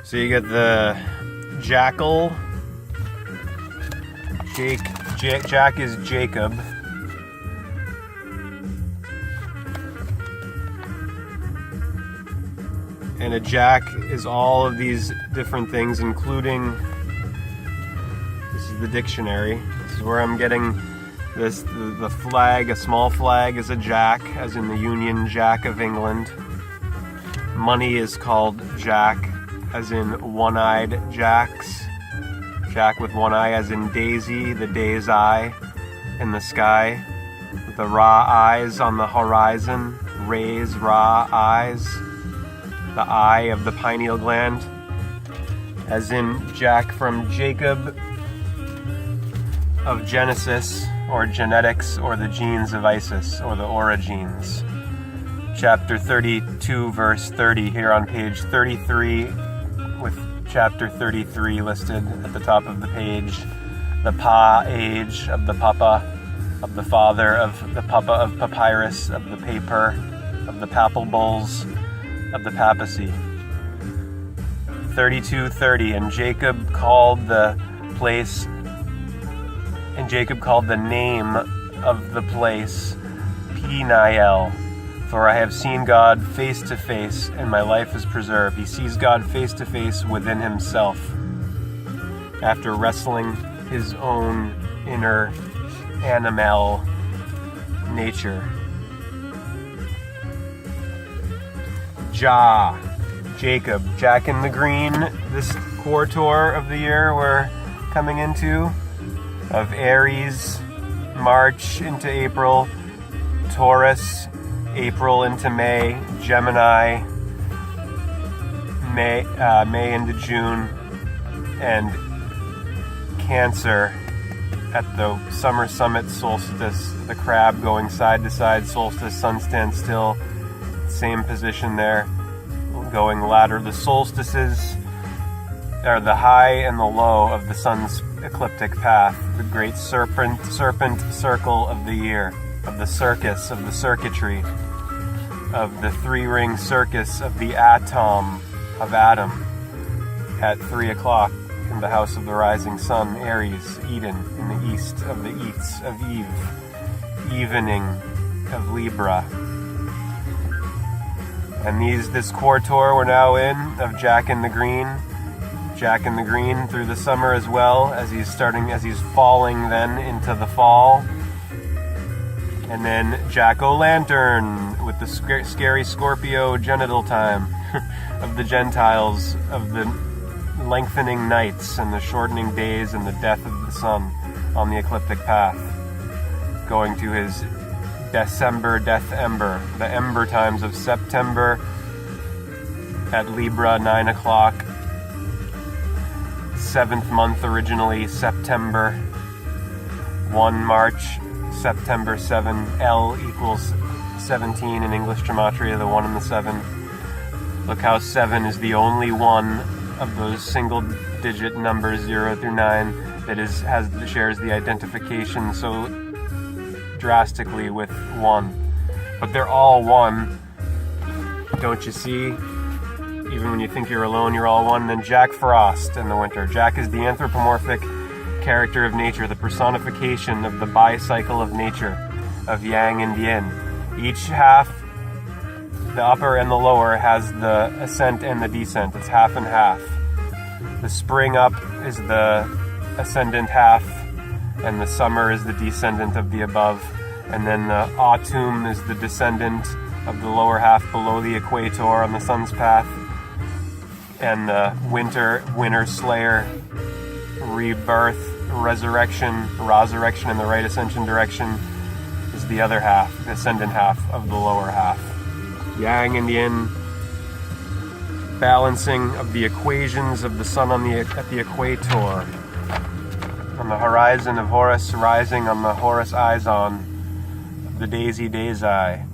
So you get the jackal. Jack is Jacob. And a jack is all of these different things, including, this is the dictionary. This is where I'm getting this, the flag. A small flag is a jack, as in the Union Jack of England. Money is called jack, as in one-eyed jacks. Jack with one eye, as in daisy, the day's eye in the sky. The Ra eyes on the horizon, rays, Ra eyes. The eye of the pineal gland, as in Jack from Jacob of Genesis, or genetics, or the genes of Isis, or the origins. Chapter 32, verse 30, here on page 33, with chapter 33 listed at the top of the page. The Pa age of the Papa, of the father of the Papa of papyrus, of the paper, of the papal bulls, of the papacy. 32:30, and Jacob called the name of the place Peniel, for I have seen God face to face, and my life is preserved. He sees God face to face within himself, after wrestling his own inner animal nature. Jacob, Jack in the Green, this quarter of the year we're coming into, of Aries, March into April, Taurus, April into May, Gemini, May into June, and Cancer at the summer summit solstice, the crab going side to side, solstice, sun stands still, same position there, going ladder. The solstices are the high and the low of the sun's ecliptic path, the great serpent circle of the year, of the circus, of the circuitry, of the three-ring circus of the atom of Adam at 3 o'clock in the house of the rising sun, Aries, Eden, in the east of the eats of Eve, evening of Libra. And this quarter we're now in of Jack in the Green through the summer, as well as he's falling then into the fall. And then Jack-o'-lantern with the scary Scorpio genital time of the Gentiles, of the lengthening nights and the shortening days and the death of the sun on the ecliptic path, going to his December death ember, the ember times of September at Libra, 9 o'clock, 7th month originally, September, 1 March, September 7, L equals 17 in English gematria, the 1 and the 7. Look how 7 is the only one of those single digit numbers 0 through 9 that shares the identification so drastically with 1. But they're all one, don't you see? Even when you think you're alone, you're all one. Then Jack Frost in the winter. Jack is the anthropomorphic character of nature, the personification of the bicycle of nature, of yang and yin. Each half, the upper and the lower, has the ascent and the descent. It's half and half. The spring up is the ascendant half, and the summer is the descendant of the above. And then the autumn is the descendant of the lower half below the equator on the sun's path. And the winter slayer, rebirth, resurrection in the right ascension direction is the other half, the ascendant half of the lower half. Yang and yin, balancing of the equations of the sun at the equator. On the horizon of Horus, rising on the Horus Izon, the daisy day's eye.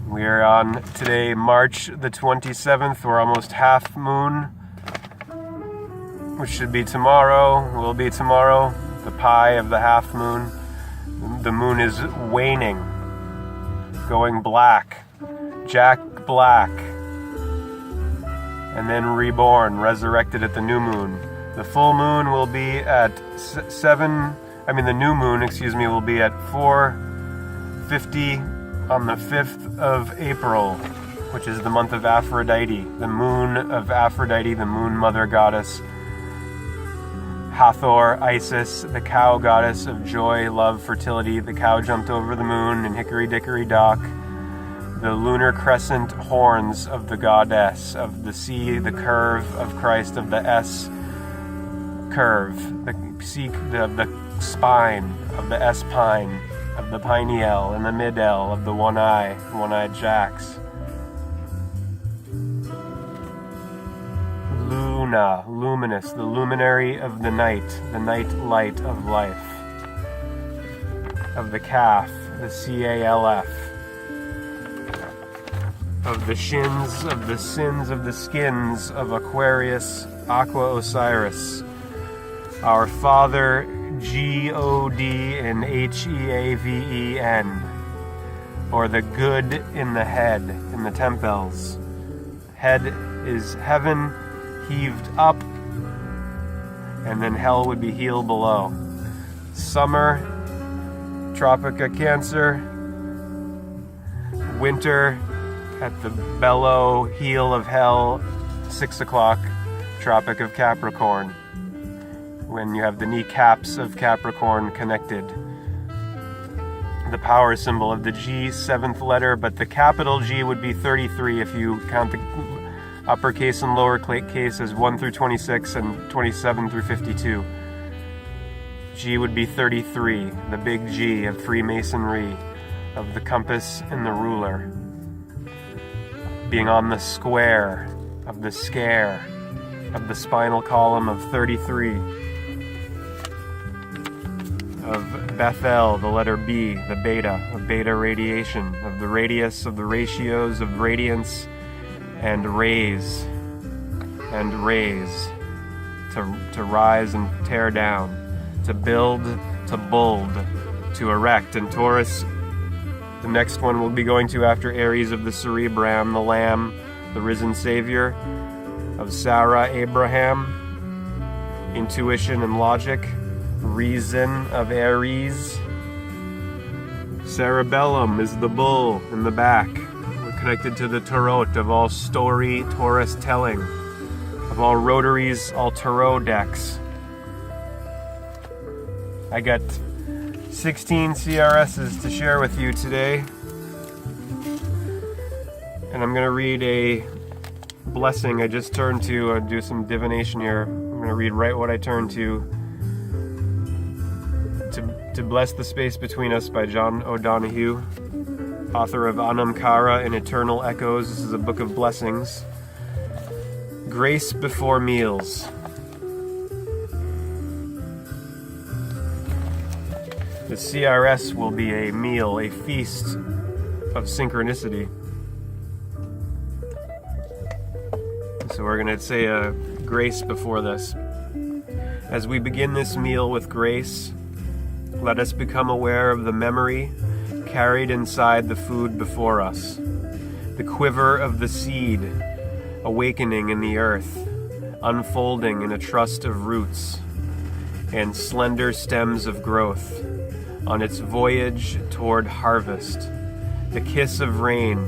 We're on today, March the 27th. We're almost half moon, which should be tomorrow, will be tomorrow, the pi of the half moon. The moon is waning, going black, Jack Black. and then reborn, resurrected at the new moon. The full moon will be at the new moon, will be at 4:50 on the 5th of April, which is the month of Aphrodite, the moon of Aphrodite, the moon mother goddess, Hathor, Isis, the cow goddess of joy, love, fertility. The cow jumped over the moon in Hickory Dickory Dock. The lunar crescent horns of the goddess, of the C, the curve of Christ, of the S curve, the C, the spine, of the S pine, of the pineal, and the mid L, of the one-eyed jacks. Luna, luminous, the luminary of the night light of life. Of the calf, the CALF. Of the shins, of the sins, of the skins of Aquarius, Aqua Osiris. Our Father, God and HEAVEN. Or the good in the head, in the temples. Head is heaven, heaved up, and then hell would be heel below. Summer, Tropica Cancer. Winter, at the bellow heel of hell, 6 o'clock, Tropic of Capricorn. When you have the kneecaps of Capricorn connected. The power symbol of the G, 7th letter, but the capital G would be 33 if you count the uppercase and lowercase as 1 through 26 and 27 through 52. G would be 33, the big G of Freemasonry, of the compass and the ruler. Being on the square of the scare of the spinal column of 33. Of Bethel, the letter B, the beta, of beta radiation, of the radius, of the ratios of radiance, and raise, to rise and tear down, to build, to bold, to erect. And Taurus, the next one we'll be going to after Aries, of the cerebrum, the lamb, the risen savior, of Sarah, Abraham, intuition and logic, reason of Aries. Cerebellum is the bull in the back. We're connected to the tarot of all story, Taurus telling, of all rotaries, all tarot decks. I got 16 CRSs to share with you today. And I'm going to read a blessing I just turned to, do some divination here. I'm going to read right what I turned to bless the space between us by John O'Donohue, author of Anam Cara and Eternal Echoes. This is a book of blessings. Grace before meals. The CRS will be a meal, a feast of synchronicity. So we're going to say a grace before this. As we begin this meal with grace, let us become aware of the memory carried inside the food before us, the quiver of the seed awakening in the earth, unfolding in a trust of roots and slender stems of growth on its voyage toward harvest, the kiss of rain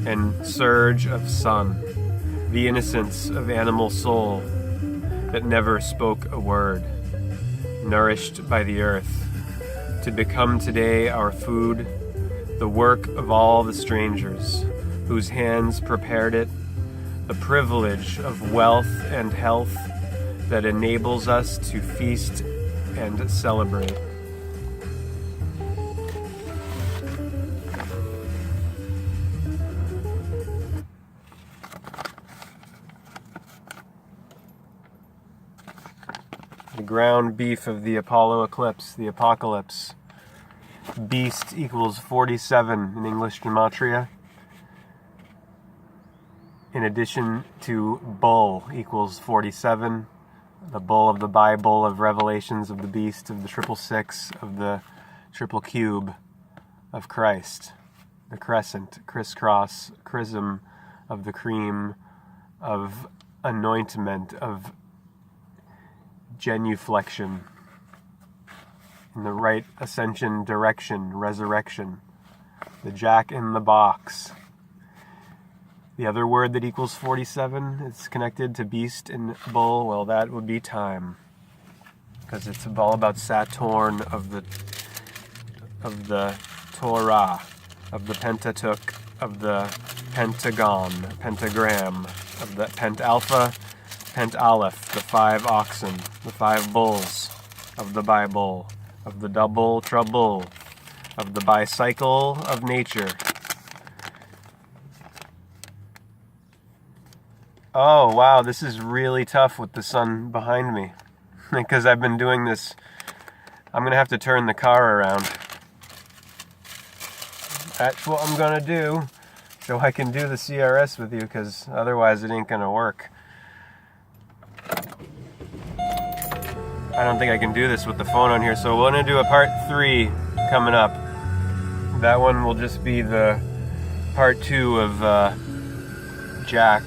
and surge of sun, the innocence of animal soul that never spoke a word, nourished by the earth, to become today our food, the work of all the strangers whose hands prepared it, the privilege of wealth and health that enables us to feast and celebrate. The ground beef of the Apollo eclipse, the apocalypse. Beast equals 47 in English gematria. In addition to bull equals 47. The bull of the Bible, of Revelations, of the beast, of the 666, of the triple cube of Christ. The crescent, crisscross, chrism of the cream of anointment, of genuflection, in the right ascension direction, resurrection. The Jack in the box. The other word that equals 47 is connected to beast and bull. Well, that would be time, because it's all about Saturn of the Torah, of the Pentateuch, of the Pentagon, pentagram, of the Pentalpha, Pentaleph, the 5 oxen, the 5 bulls of the Bible, of the double trouble, of the bicycle of nature. Oh, wow, this is really tough with the sun behind me, because I've been doing this. I'm going to have to turn the car around. That's what I'm going to do, so I can do the CRS with you, because otherwise it ain't going to work. I don't think I can do this with the phone on here, so we're going to do a part 3 coming up. That one will just be the part 2 of Jack